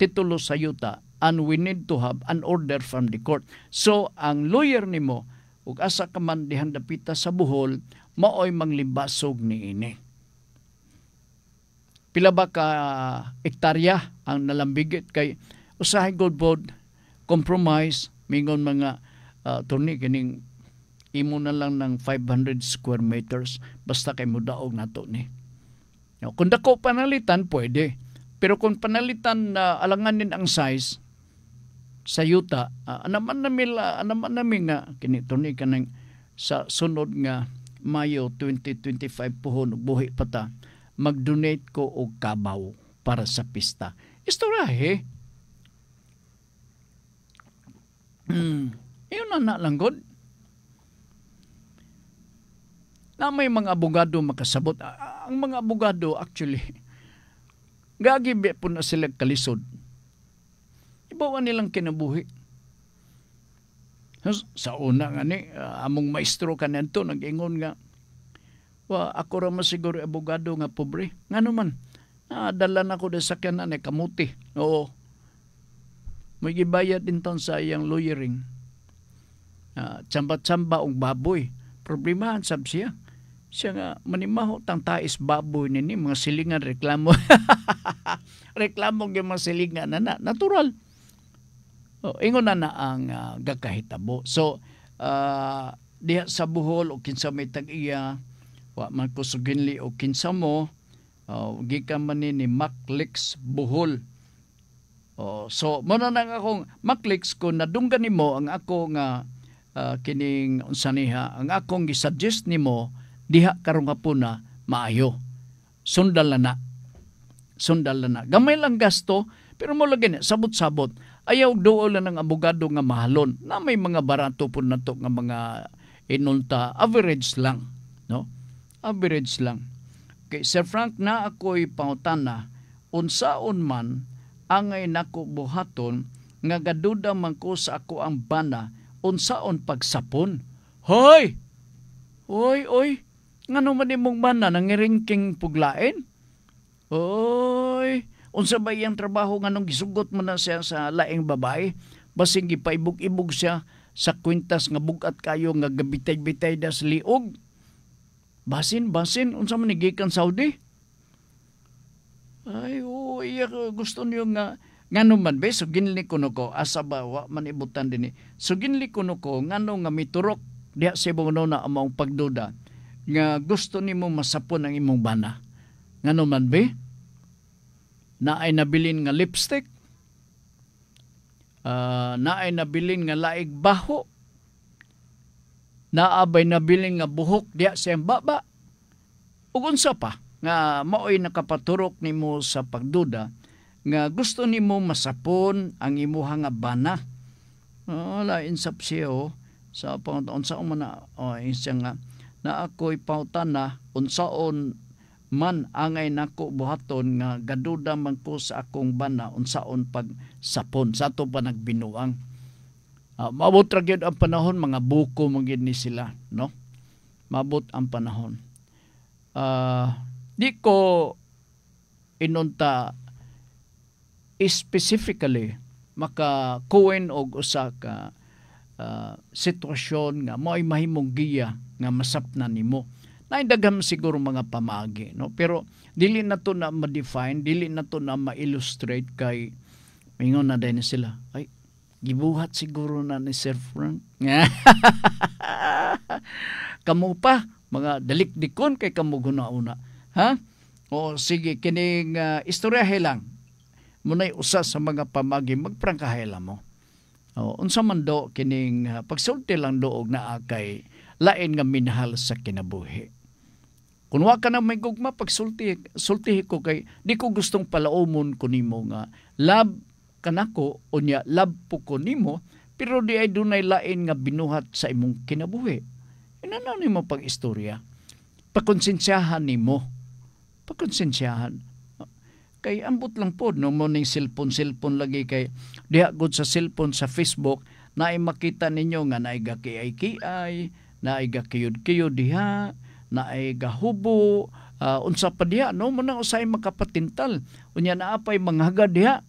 titulo sa yuta, and we need to have an order from the court. So, ang lawyer nimo ug asa ka man dihan dapita sa Bohol, maoy manglibasog niini. Pila ba ka ektarya ang nalambigit kay usahay good board compromise mingon mga attorney kining imo na lang ng 500 square meters basta kay mudaog nato ni. Kung dako panalitan pwede, pero kung panalitan na alanganin ang size sa yuta, anaman namin nga kini attorney kanang sa sunod nga Mayo 2025 puhon buhi pa ta mag-donate ko og kabaw para sa pista. Istorahe. Iyon na lang god. Na may mga abogado makasabot. Ang mga abogado actually gagibi po na sila kalisod. Ibawa nilang kinabuhi. Sa una nga ni, among maestro ka nito, nag-ingon nga, ako raman siguro abogado nga pobre. Nga naman, dala na ko sa sakyanan na kamuti. Oo. May gibayad din taon sa iyang lawyering. Tsamba-tsamba ang baboy. Problemahan sab siya. Siya nga, manimaho tang tais baboy nini, mga silingan reklamo. Reklamo ng mga silingan na natural. Ingon na ang gakahitabo. So, diha sa Bohol o kinsa may tag-iya, wa man ko suginli o kinsa mo, gikan man ni Maclex Bohol. So, muna nang akong Maclex ko nadunggan nimo ang ako nga kining unsaniha, ang akong gisuggest nimo diha karong hapuna maayo. Sundal na. Gamay lang gasto, pero mo lagi na sabot-sabot. Ayaw doon lang ng abogado nga mahalon. Na may mga barato po na to nga mga inunta. Average lang. No? Average lang. Kay Sir Frank na ako'y pangutana, unsaon man angay nako buhaton nga gaduda man ko sa ako ang bana unsaon pagsapon. Hoy! Oy! Ngano man imong bana nangiringking puglain? Oy! Unsa ba iyang trabaho nga nung gisugot mo na siya sa laing babae? Basing gipaibog-ibog siya sa kwintas nga bugat kayo nga gabitay-bitay das liog. Basin, unsa man gikan Saudi? Ay, gusto niyo nga ngano man be, so ginli kuno ko, asa ba, wa man ibutan din so ginli kuno ko, ngano nga miturok, diha sa ibong na among pagduda, nga gusto nimo masapon ang imong bana. Ngano man be? Na ay nabilin nga lipstick, na ay nabilin nga laig baho, naabay nabilin nga buhok diya sa baba, ug unsa pa nga maoy nakapaturok nimo sa pagduda nga gusto nimo masapon ang imuha nga bana. Lain sab siya sa panguntaon sa umana insya nga na ako'y pautana unsaon man angay nako buhaton nga gaduda man ko sa akong bana unsaon pag sapon sa ato pa nagbinuang. Maabot ra gyud ang panahon, mga buko man gyud ni sila, no? Maabot ang panahon. Di ko inunta specifically maka-kuwen og usa ka sitwasyon nga mo'y mahimong giya nga masapnan nimo. Naindagam siguro mga pamagi, no? Pero dili na to na ma-define, dili na to na ma-illustrate kay mingon na din sila. Ay, gibuhat siguro na ni Sir Frank. Kamu pa, mga dalikdikon kay kamu guna-una. Ha? O sige, kining istoryahe lang. Muna'y usa sa mga pamagi, magprangkahe lang mo. Unsa man do, kining pagsulti lang doog na akay lain nga minahal sa kinabuhi. Kung wa ka na may gugma, pagsultihi ko kay di ko gustong palaumon ko nimo nga love kanako unya love po ko nimo pero di ay dunay lain nga binuhat sa imong kinabuhi. Inanaw nimo pag-istorya. Pakonsensyahan nimo. Pakonsensyahan. Kay ambot lang po no mo ning cellphone lagi kay diha gud sa cellphone sa Facebook na ay makita ninyo nga naay gakiay-kiay, naay gakiyod-kiyod diha, naay gahubo, unsa pa diha no mo nang usay makapatintal. Unya naa pay manghagad diha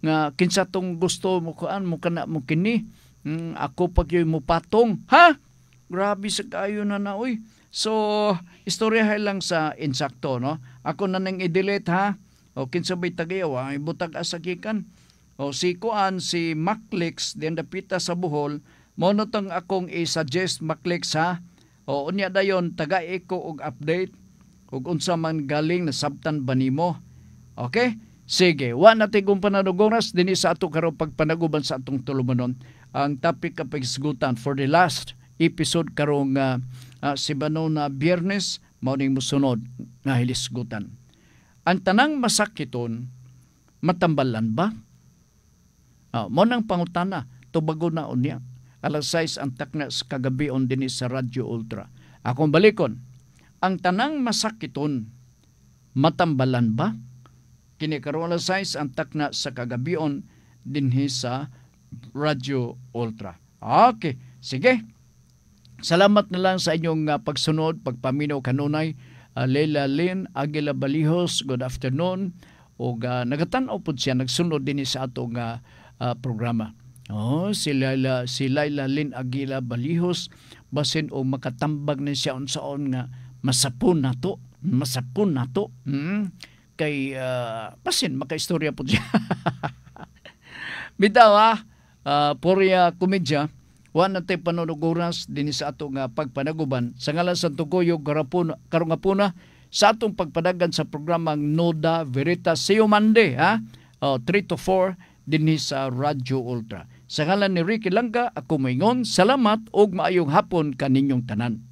nga kinsa tong gusto mo kuan mo kana mo kini. Ako pagyoy mo patong. Ha? Grabe sa kayo na oy. So, istoryahay lang sa insakto, no? Ako na nang i-delete, ha? O, kinsabay tagayaw, ay butag asakikan. O, si Kuan, si Maclex, din dapita sa Bohol, monotong akong i-suggest, Maclex, ha? O, unya dayon, taga-iko og update, og unsa man galing na sabtan ba nimo. Okay? Sige, wa natin kung pananugoras, din sa ato karong pagpanaguban sa atong tulumanon. Ang topic kapag isgutan for the last episode karong Sibano na Biyernes, mauning musunod nga hilisgutan. Ang tanang masakiton, matambalan ba? Mo nang pangutana, tubago na unya. Alas 6 ang takna sa kagabion din sa Radio Ultra. Akong balikon, ang tanang masakiton, matambalan ba? Kini karon alas 6 ang takna sa kagabion din sa Radio Ultra. Okay, sige. Salamat na lang sa inyong pagsunod, pagpaminaw kanunay. Leila Lynn Aguila Balihos, good afternoon. O nagatan-aw po siya, nagsunod din sa atong programa. Si Leila Lynn Aguila Balihos, basin o makatambag na siya unsaon nga masapun na to. Kay basin, makaistorya po siya. Bitaw Porya Komedya, wa natay panunugoras din sa ato nga pagpanaguban sa ngalan sa Tukuyo karong hapuna sa atong pagpadagan sa programang Noda Veritas Seo Monday 3 to 4 din sa Radio Ultra. Sa ngalan ni Ricky Langka, ako moingon, salamat og maayong hapon kaninyong tanan.